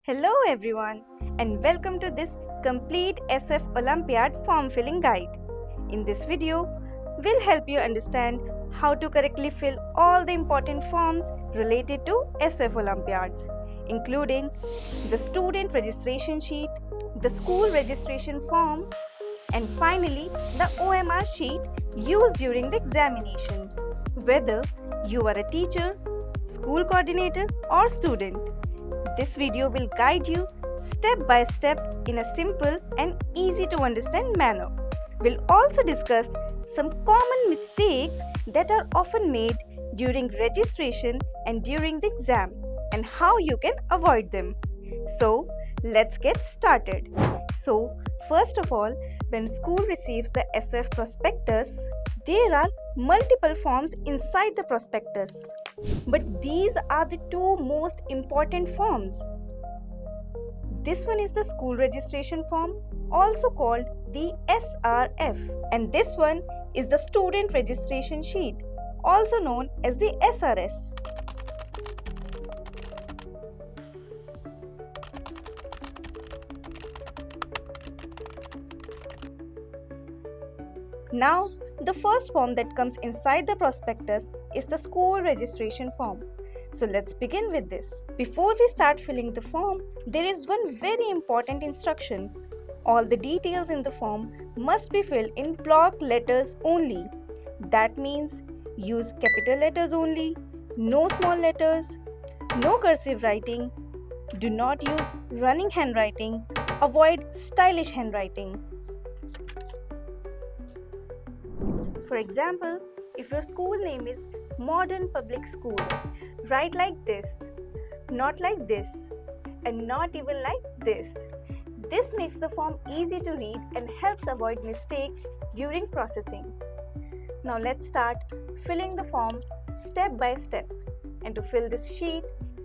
Hello everyone and welcome to this complete SOF Olympiad form filling guide. In this video, we'll help you understand how to correctly fill all the important forms related to SOF Olympiads, including the student registration sheet, the school registration form, and finally the OMR sheet used during the examination. Whether you are a teacher, school coordinator, or student, this video will guide you step by step in a simple and easy to understand manner. We'll also discuss some common mistakes that are often made during registration and during the exam and how you can avoid them. So, let's get started. So, first of all, when school receives the SOF prospectus, there are multiple forms inside the prospectus. But these are the two most important forms. This one is the school registration form, also called the SRF, and this one is the student registration sheet, also known as the SRS. Now, the first form that comes inside the prospectus is the school registration form. So let's begin with this. Before we start filling the form, there is one very important instruction. All the details in the form must be filled in block letters only. That means use capital letters only, no small letters, no cursive writing, do not use running handwriting, avoid stylish handwriting. For example, if your school name is Modern Public School, write like this, not like this, and not even like this. This makes the form easy to read and helps avoid mistakes during processing. Now let's start filling the form step by step. And to fill this sheet,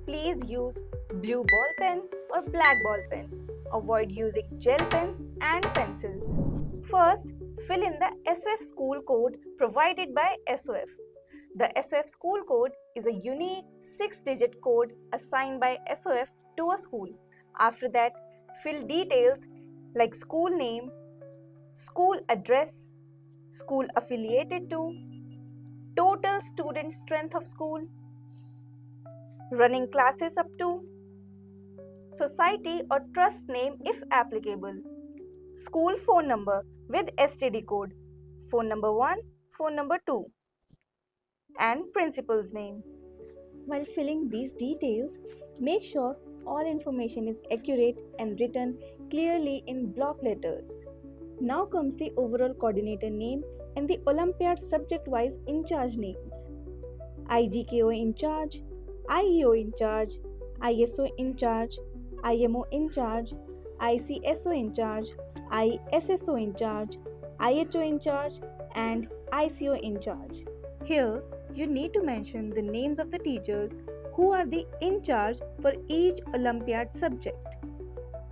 please use blue ball pen or black ball pen. Avoid using gel pens and pencils. First, fill in the SOF school code provided by SOF. The SOF school code is a unique 6-digit code assigned by SOF to a school. After that, fill details like school name, school address, school affiliated to, total student strength of school, running classes up to, society or trust name if applicable, school phone number with STD code, phone number 1, phone number 2, and principal's name. While filling these details, make sure all information is accurate and written clearly in block letters. Now comes the overall coordinator name and the Olympiad subject-wise in-charge names. IGKO in charge, IEO in charge, ISO in charge, IMO in charge, ICSO in charge, ISSO in charge, IHO in charge, and ICO in charge. Here, you need to mention the names of the teachers who are the in charge for each Olympiad subject.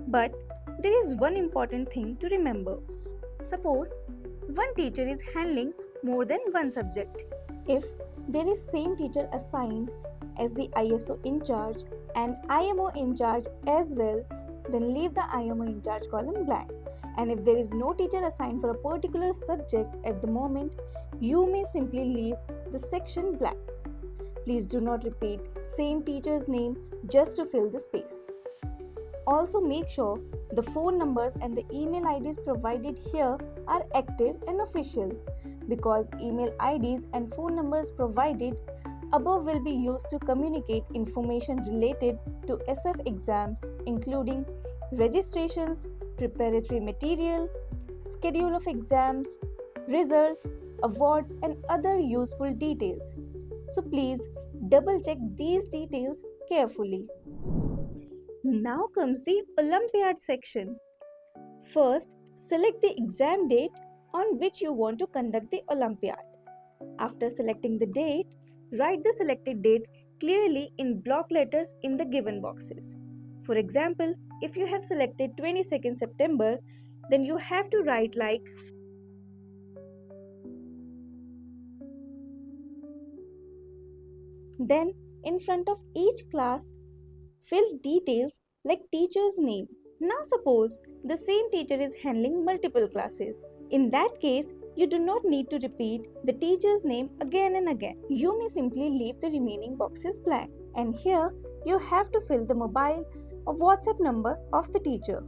But there is one important thing to remember. Suppose one teacher is handling more than one subject. If there is same teacher assigned as the ISO in charge and IMO in charge as well, then leave the IMO in charge column blank. And if there is no teacher assigned for a particular subject at the moment, you may simply leave the section blank. Please do not repeat same teacher's name just to fill the space. Also make sure the phone numbers and the email IDs provided here are active and official, because email IDs and phone numbers provided above will be used to communicate information related to SOF exams, including registrations, preparatory material, schedule of exams, results, awards, and other useful details. So please double check these details carefully. Now comes the Olympiad section. First, select the exam date on which you want to conduct the Olympiad. After selecting the date, write the selected date clearly in block letters in the given boxes. For example, if you have selected 22nd September, then you have to write like then in front of each class, fill details like teacher's name. Now suppose the same teacher is handling multiple classes. In that case, you do not need to repeat the teacher's name again and again. You may simply leave the remaining boxes blank. And here, you have to fill the mobile or WhatsApp number of the teacher.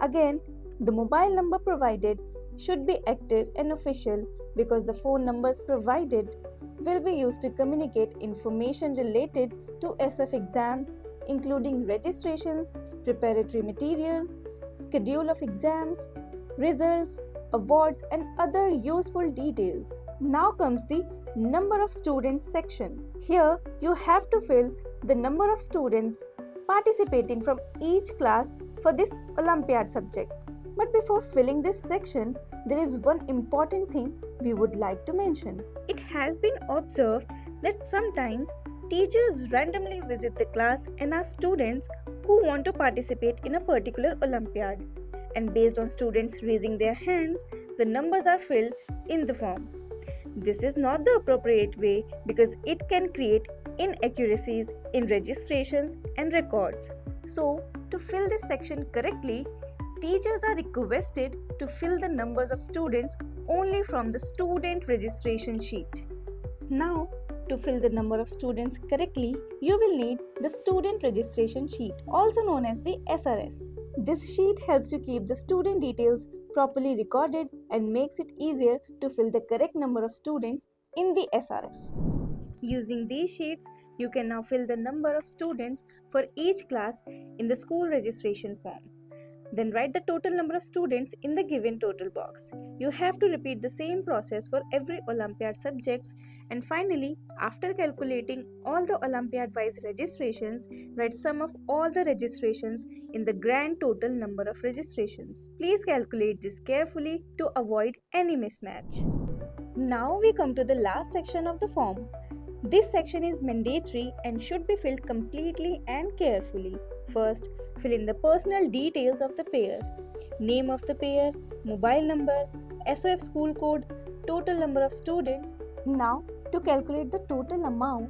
Again, the mobile number provided should be active and official because the phone numbers provided will be used to communicate information related to SOF exams, including registrations, preparatory material, schedule of exams, results, awards, and other useful details. Now comes the number of students section. Here you have to fill the number of students participating from each class for this Olympiad subject. But before filling this section, there is one important thing we would like to mention. It has been observed that sometimes teachers randomly visit the class and ask students who want to participate in a particular Olympiad. And based on students raising their hands, the numbers are filled in the form. This is not the appropriate way because it can create inaccuracies in registrations and records. So, to fill this section correctly, teachers are requested to fill the numbers of students only from the student registration sheet. Now, to fill the number of students correctly, you will need the student registration sheet, also known as the SRS. This sheet helps you keep the student details properly recorded and makes it easier to fill the correct number of students in the SRF. Using these sheets, you can now fill the number of students for each class in the school registration form. Then write the total number of students in the given total box. You have to repeat the same process for every Olympiad subjects, and finally, after calculating all the Olympiad-wise registrations, write sum of all the registrations in the grand total number of registrations. Please calculate this carefully to avoid any mismatch. Now we come to the last section of the form. This section is mandatory and should be filled completely and carefully. First, fill in the personal details of the pair, name of the pair, mobile number, SOF school code, total number of students. Now, to calculate the total amount,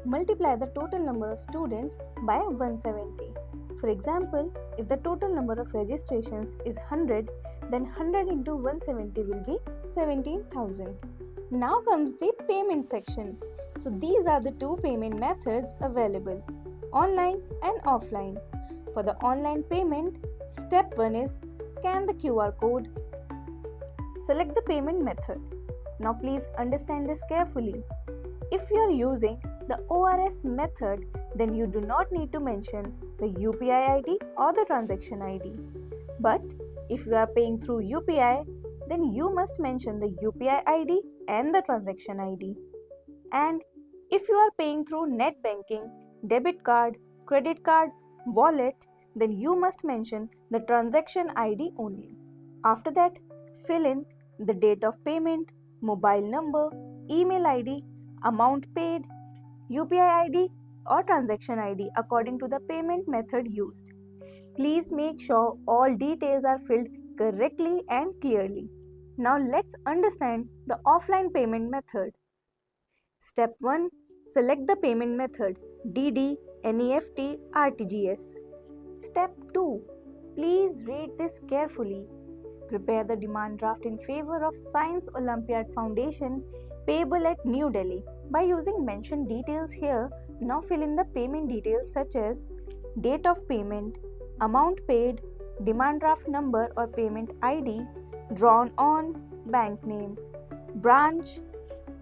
multiply the total number of students by 170. For example, if the total number of registrations is 100, then 100 into 170 will be 17,000. Now comes the payment section. So these are the two payment methods available, online and offline. For the online payment, step 1 is scan the QR code. Select the payment method. Now please understand this carefully. If you are using the ORS method, then you do not need to mention the UPI ID or the transaction ID. But if you are paying through UPI, then you must mention the UPI ID and the transaction ID. And if you are paying through net banking, debit card, credit card, wallet, then you must mention the transaction ID only. After that, fill in the date of payment, mobile number, email ID, amount paid, UPI ID or transaction ID according to the payment method used. Please make sure all details are filled correctly and clearly. Now let's understand the offline payment method. Step 1. Select the payment method DD, NEFT, RTGS. Step 2. Please read this carefully. Prepare the demand draft in favor of Science Olympiad Foundation payable at New Delhi. By using mentioned details here, now fill in the payment details such as date of payment, amount paid, demand draft number or payment ID, drawn on, bank name, branch,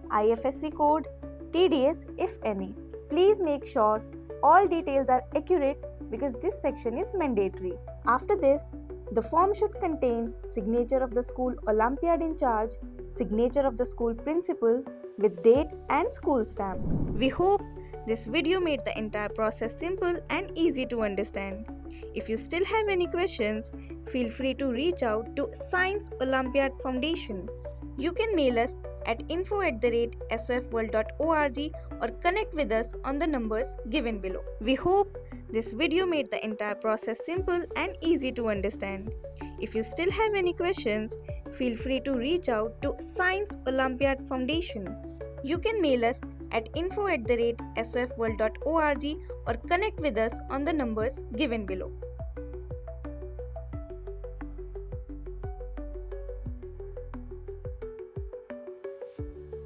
IFSC code, TDS if any. Please make sure all details are accurate because this section is mandatory. After this, the form should contain signature of the school Olympiad in charge, signature of the school principal with date and school stamp. We hope this video made the entire process simple and easy to understand. If you still have any questions, feel free to reach out to Science Olympiad Foundation. You can mail us at info@sofworld.org or connect with us on the numbers given below. We hope this video made the entire process simple and easy to understand. If you still have any questions, feel free to reach out to Science Olympiad Foundation. You can mail us at info@sofworld.org or connect with us on the numbers given below.